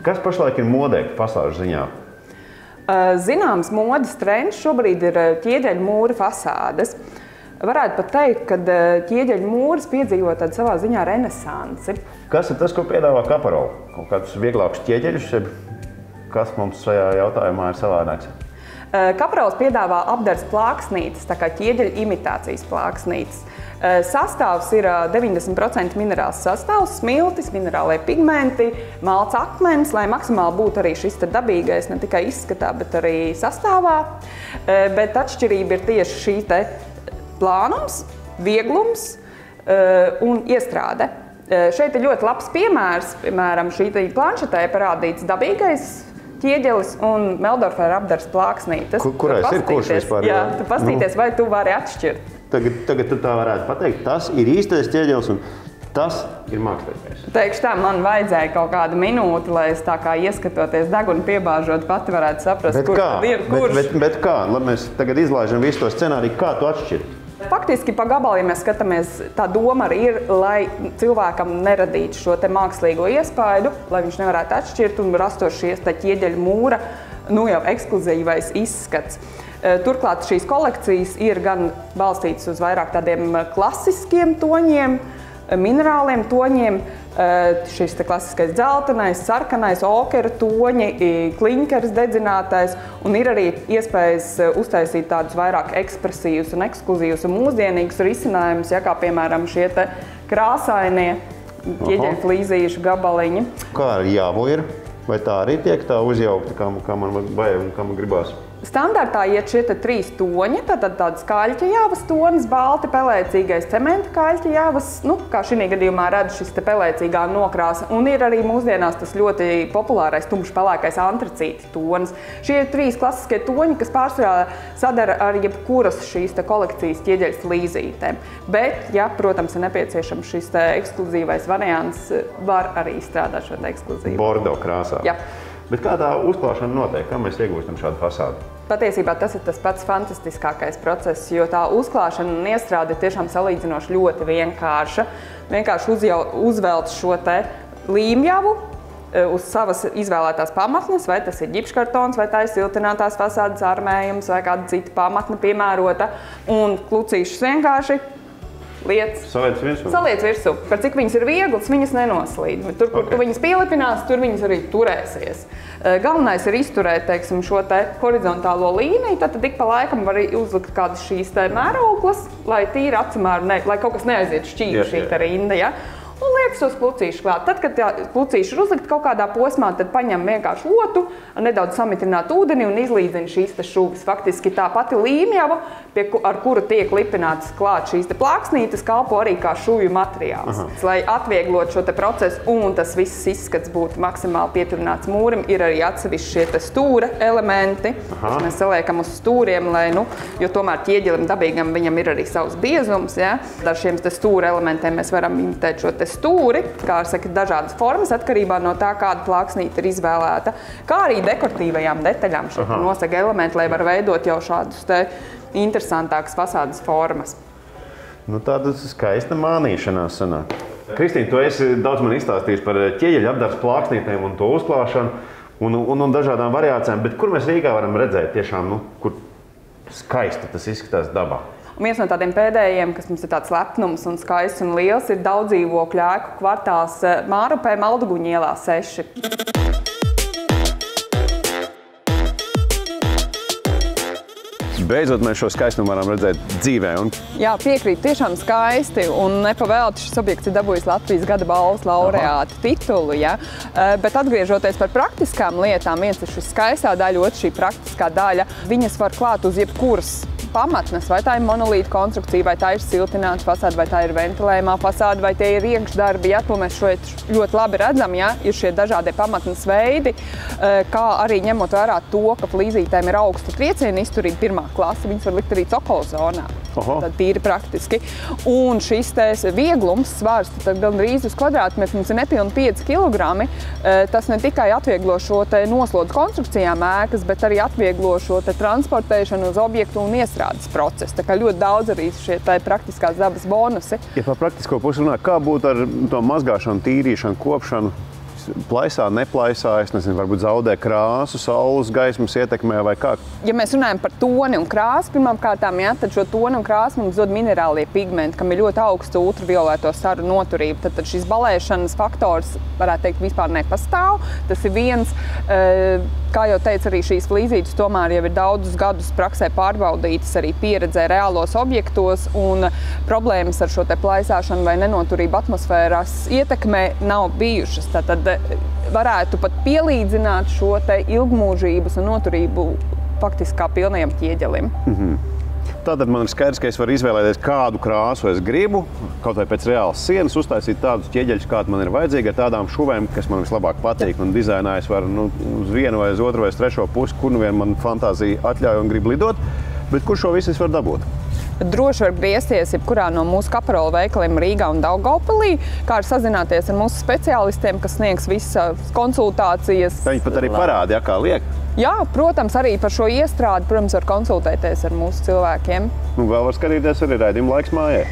Kas pašlaik ir modē fasāžu ziņā? Zināms modes trends šobrīd ir ķieģeļu mūra fasādes. Varētu pat teikt, ka ķieģeļu mūris piedzīvo tādu savā ziņā renesansi. Kas ir tas, ko piedāvā Kaparola? Kaut kādus vieglākus ķieģeļus, kas mums šajā jautājumā ir savādāks? Kaparols piedāvā apdars plāksnītes, tā kā ķieģeļu imitācijas plāksnītes. Sastāvs ir 90% minerāls sastāvs, smiltis, minerālie pigmenti, malts akmens, lai maksimāli būtu arī šis dabīgais ne tikai izskatā, bet arī sastāvā. Bet atšķirība ir tieši šī te plānums, vieglums un iestrāde. Šeit ir ļoti labs piemērs, piemēram, šī planšetē parādīts dabīgais ķieģelis un Meldorfer apdars plāksnītes. Kurais ir kurš vispār? Jā, tu pastīties, vai tu vari atšķirt. Tagad tu tā varētu pateikt, tas ir īstais ķieģelis un tas ir mākslinieks. Teikšu tā, man vajadzēja kaut kādu minūti, lai es tā kā ieskatoties degunu piebāžot, pati varētu saprast, kur tad ir kurš. Bet kā? Lai mēs tagad izlaižam visu to scenāriju, kā tu atšķiri? Faktiski pa gabalu, ja mēs skatāmies, tā doma arī ir, lai cilvēkam neradītu šo te mākslīgo iespaidu, lai viņš nevarētu atšķirt un rastos šies te ķieģeļu mūra, jau ekskluzīvais izskats. Turklāt šīs kolekcijas ir gan balstītas uz vairāk tādiem klasiskiem toņiem, minerāliem toņiem, šis te klasiskais dzeltenais, sarkanais, okera toņi, kliņkers dedzinātais, un ir arī iespējas uztaisīt tādus vairāk ekspresīvus un ekskluzīvus un mūsdienīgus risinājumus, kā piemēram šie te krāsainie ķieģeļu flīzīšu gabaliņi. Kā ar jāvu ir? Vai tā arī tiek tā uzjaukta, kā man vajag un kā man gribās? Standartā iet šie trīs toņi, tātad tāds kaļķa jāvas tonis, balti pelēcīgais cementa kaļķa jāvas, kā šī gadījumā redz šis te pelēcīgā nokrāsa, un ir arī mūsdienās tas ļoti populārais tumšs pelēkais antracīta tonis. Šie ir trīs klasiskie toņi, kas pārsvarā sadara ar jebkuras šīs te kolekcijas ķieģeļu flīzītēm. Bet, ja, protams, ir nepieciešams šis te ekskluzīvais variants, var arī izstrādāt šo te ekskluzīvu. Bordo krāsā. Jā. Bet kā tā uzklāšana notiek? Kā mēs iegūstam šādu fasādu? Patiesībā tas ir tas pats fantastiskākais process, jo tā uzklāšana un iestrāde ir tiešām salīdzinoši ļoti vienkārša. Vienkārši uzvelt šo te līmjavu uz savas izvēlētās pamatnes, vai tas ir ģipškartons, vai tā ir siltinātās fasādes armējums, vai kāda cita pamatne piemērota, un klucīšus vienkārši saliec virsū. Par cik viņas ir vieglas, viņas nenoslīd. Tur, kur tu viņas pielipinās, tur viņas arī turēsies. Galvenais ir izturēt, teiksim, šo te horizontālo līniju, tad ik pa laikam var uzlikt kādas šīs te mēroklas, lai tīri apsamēru, lai kaut kas neaiziet šķīvi šī te rinda, ja? Un liek tos klucīšus klāt. Tad, kad klucīši ir uzlikt kaut kādā posmā, tad paņem vienkārši otu, nedaudz samitināt ūdeni un izlīdzina šīs te šuvis. Faktiski tā pati līmjava, ar kuru tiek lipinātas klāt šīs te plāksnītes, kalpo arī kā šuvju materiāls. Lai atvieglot šo te procesu un tas viss izskats būtu maksimāli pieturināts mūrim, ir arī atsevišķi šie te stūra elementi, kas mēs saliekam uz stūriem, lai, jo tomēr ķieģelim dabīgam viņam ir arī savs biezums, ja? Ar šiem te stūra elementiem mēs varam imitēt šo te stūri, kā saka, dažādas formas atkarībā no tā, kāda plāksnīte ir izvēlēta, kā arī dekoratīvajām detaļām šeit nosaka elementi, lai var veidot jau šādus te interesantākas fasādes formas. Tāda skaista mānīšanās sanāk. Kristīna, tu esi daudz man izstāstījusi par ķieģeļu apdars plāksnītēm un to uzklāšanu un dažādām variācijām, bet kur mēs Rīgā varam redzēt tiešām, kur skaisti tas izskatās dabā? Un viens no tādiem pēdējiem, kas mums ir tāds lepnums un skaists un liels, ir daudzdzīvokļu ēku kvartāls Mārupē Malduguņu ielā 6. Beidzot mēs šo skaistumu varam redzēt dzīvē. Jā, piekrīt, tiešām skaisti, un nepavēlti šis objekts ir dabūjis Latvijas gada balvas laureāta titulu. Ja? Bet atgriežoties par praktiskām lietām, viens ir šis skaistā daļa, otrs šī praktiskā daļa, viņas var klāt uz jebkuras pamatnes, vai tā ir monolīta konstrukcija, vai tā ir siltināta fasāde, vai tā ir ventilējumā fasāde, vai tie ir iekšdarbi, ja, to mēs šeit ļoti labi redzam, ja, ir šie dažādie pamatnes veidi, kā arī ņemot vērā to, ka flīzītēm ir augsta trieciena izturība pirmā klase, viņas var likt arī cokola zonā. Tad tīri praktiski. Un šis vieglums, svars, tad gandrīz uz kvadrātmetru mums ir nepilni 5 kg. Tas ne tikai atvieglo šo noslodzi konstrukcijām ēkas, bet arī atvieglo šo transportēšanu uz objektu un iestrādes procesu. Tā kā ļoti daudz arī šie praktiskās dabas bonusi. Ja par praktisko pusi runā, kā būtu ar to mazgāšanu, tīrīšanu, kopšanu, plaisā, neplaisā, es nezinu, varbūt zaudē krāsu, saules gaismas ietekmē vai kā? Ja mēs runājam par toni un krāsu, pirmām kārtām, ja, tad šo toni un krāsu mums dod minerālie pigmenti, kam ir ļoti augsta ultravioleto staru noturība. Tad šis balēšanas faktors, varētu teikt, vispār nepastāv. Tas ir viens, kā jau teicu, arī šīs flīzītes tomēr jau ir daudzus gadus praksē pārbaudītas, arī pieredzē reālos objektos, un problēmas ar šo te plaisāšanu vai nenoturību atmosfēras ietekmē nav bijušas. Tad varētu pat pielīdzināt šo te ilgmūžības un noturību faktiski kā pilnajam ķieģelim. Tātad man ir skaidrs, ka es varu izvēlēties, kādu krāsu es gribu, kaut vai pēc reālas sienas uztaisīt tādus ķieģeļus, kādi man ir vajadzīgi, ar tādām šuvēm, kas man vislabāk patīk. Un dizainā es varu uz vienu vai uz otru vai uz trešo pusi, kur nu vien man fantāzija atļauj un grib lidot, bet kur šo visu es varu dabūt? Droši var griezties jebkurā no mūsu kaparola veikaliem Rīgā un Daugavpilī, kā arī sazināties ar mūsu speciālistiem, kas sniegs visas konsultācijas. Viņi pat arī parāda, kā liek. Jā, protams, arī par šo iestrādi, protams, var konsultēties ar mūsu cilvēkiem. Un vēl var skatīties arī raidījumu Laiks mājai.